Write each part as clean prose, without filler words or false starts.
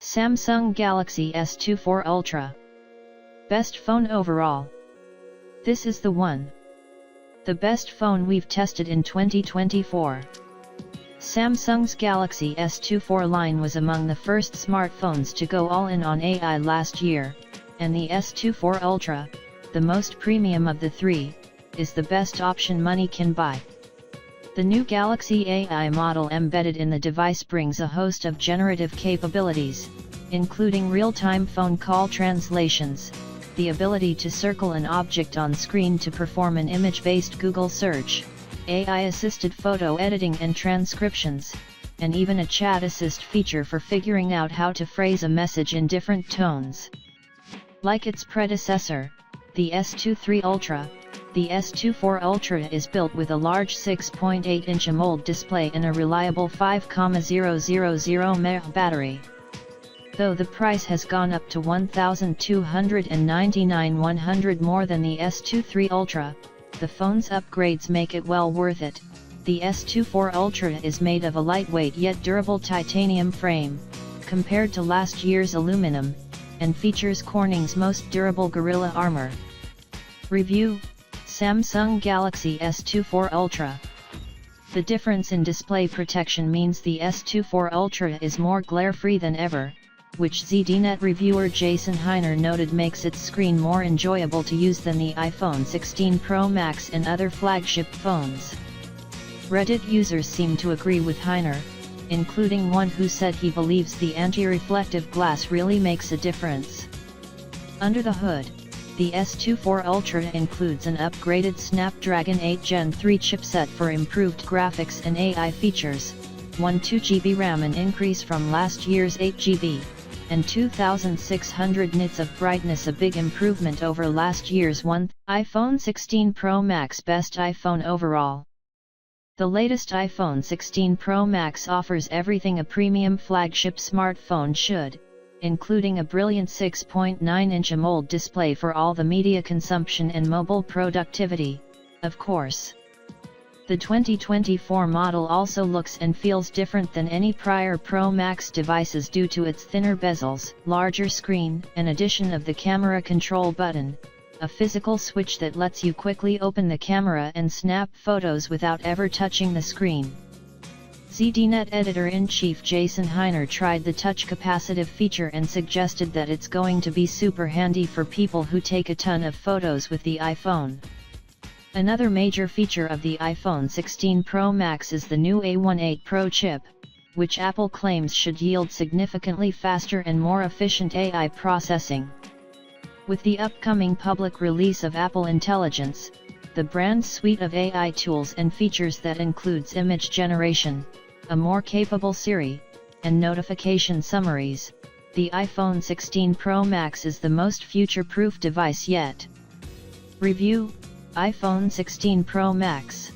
Samsung Galaxy S24 Ultra. Best phone overall. This is the one. The best phone we've tested in 2024. Samsung's Galaxy S24 line was among the first smartphones to go all in on AI last year, and the S24 Ultra, the most premium of the three, is the best option money can buy. The new Galaxy AI model embedded in the device brings a host of generative capabilities, including real-time phone call translations, the ability to circle an object on screen to perform an image-based Google search, AI-assisted photo editing and transcriptions, and even a chat assist feature for figuring out how to phrase a message in different tones. Like its predecessor, the S23 Ultra, the S24 Ultra is built with a large 6.8-inch AMOLED display and a reliable 5,000 mAh battery. Though the price has gone up to $1,299 more than the S23 Ultra, the phone's upgrades make it well worth it. The S24 Ultra is made of a lightweight yet durable titanium frame, compared to last year's aluminum, and features Corning's most durable Gorilla Armor. Review: Samsung Galaxy S24 Ultra. The difference in display protection means the S24 Ultra is more glare-free than ever, which ZDNet reviewer Jason Heiner noted makes its screen more enjoyable to use than the iPhone 16 Pro Max and other flagship phones. Reddit users seem to agree with Heiner, including one who said he believes the anti-reflective glass really makes a difference. Under the hood, the S24 Ultra includes an upgraded Snapdragon 8 Gen 3 chipset for improved graphics and AI features, 2GB RAM, an increase from last year's 8GB, and 2600 nits of brightness, a big improvement over last year's iPhone 16 Pro Max. Best iPhone overall. The latest iPhone 16 Pro Max offers everything a premium flagship smartphone should, including a brilliant 6.9-inch AMOLED display for all the media consumption and mobile productivity, of course. The 2024 model also looks and feels different than any prior Pro Max devices due to its thinner bezels, larger screen, and addition of the camera control button, a physical switch that lets you quickly open the camera and snap photos without ever touching the screen. ZDNet editor-in-chief Jason Heiner tried the touch capacitive feature and suggested that it's going to be super handy for people who take a ton of photos with the iPhone. Another major feature of the iPhone 16 Pro Max is the new A18 Pro chip, which Apple claims should yield significantly faster and more efficient AI processing. With the upcoming public release of Apple Intelligence, the brand's suite of AI tools and features that includes image generation, a more capable Siri, and notification summaries, the iPhone 16 Pro Max is the most future-proof device yet. Review: iPhone 16 Pro Max.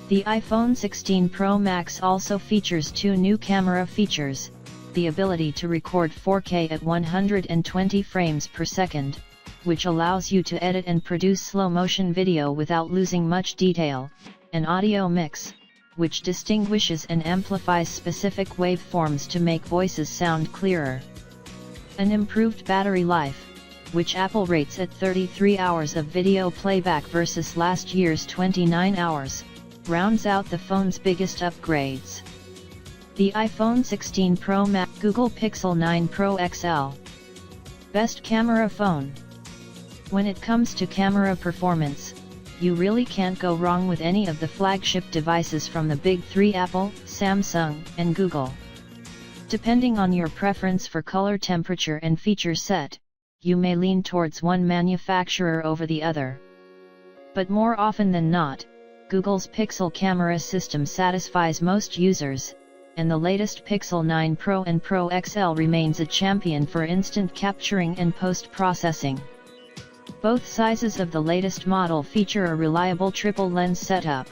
The iPhone 16 Pro Max also features two new camera features: the ability to record 4K at 120 frames per second, which allows you to edit and produce slow-motion video without losing much detail, and audio mix, which distinguishes and amplifies specific waveforms to make voices sound clearer. An improved battery life, which Apple rates at 33 hours of video playback versus last year's 29 hours, rounds out the phone's biggest upgrades. The iPhone 16 Pro Max. Google Pixel 9 Pro XL. Best camera phone. When it comes to camera performance, you really can't go wrong with any of the flagship devices from the big three: Apple, Samsung, and Google. Depending on your preference for color, temperature, and feature set, you may lean towards one manufacturer over the other. But more often than not, Google's Pixel camera system satisfies most users, and the latest Pixel 9 Pro and Pro XL remains a champion for instant capturing and post-processing. Both sizes of the latest model feature a reliable triple-lens setup,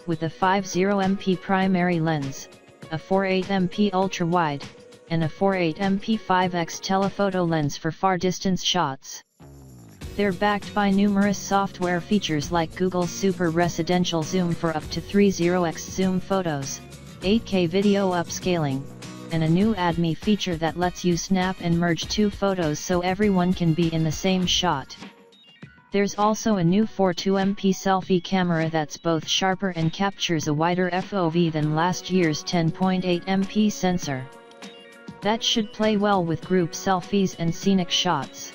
with a 50MP primary lens, a 48MP ultra-wide, and a 48MP 5x telephoto lens for far-distance shots. They're backed by numerous software features like Google's Super Residential Zoom for up to 30x zoom photos, 8K video upscaling, and a new Add Me feature that lets you snap and merge two photos so everyone can be in the same shot. There's also a new 42MP selfie camera that's both sharper and captures a wider FOV than last year's 10.8MP sensor. That should play well with group selfies and scenic shots.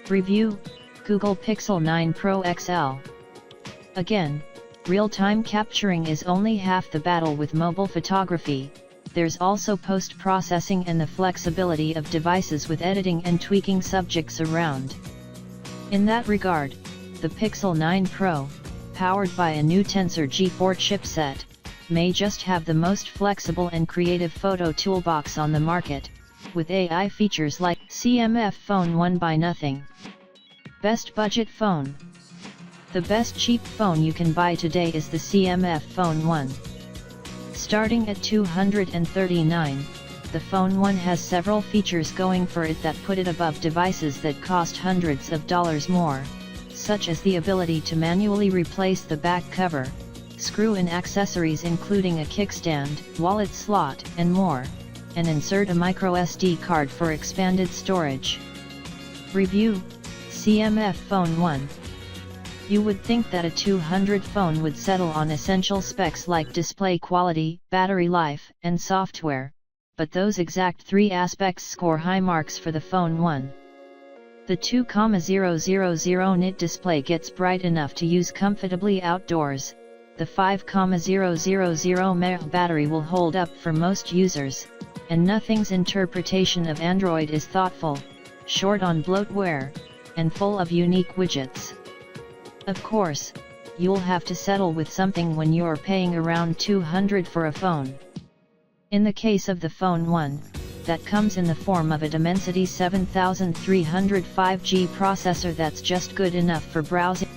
Review: Google Pixel 9 Pro XL. Again, real-time capturing is only half the battle with mobile photography. There's also post-processing and the flexibility of devices with editing and tweaking subjects around. In that regard, the Pixel 9 Pro, powered by a new Tensor G4 chipset, may just have the most flexible and creative photo toolbox on the market, with AI features like CMF Phone 1 by nothing. Best budget phone. The best cheap phone you can buy today is the CMF Phone 1. Starting at $239, the Phone 1 has several features going for it that put it above devices that cost hundreds of dollars more, such as the ability to manually replace the back cover, screw-in accessories including a kickstand, wallet slot, and more, and insert a microSD card for expanded storage. Review: CMF Phone 1. You would think that a $200 phone would settle on essential specs like display quality, battery life, and software, but those exact three aspects score high marks for the Phone 1. The 2,000 nit display gets bright enough to use comfortably outdoors. The 5,000 mAh battery will hold up for most users, and Nothing's interpretation of Android is thoughtful, short on bloatware, and full of unique widgets. Of course, you'll have to settle with something when you're paying around $200 for a phone. In the case of the Phone 1, that comes in the form of a Dimensity 7300 5G processor that's just good enough for browsing.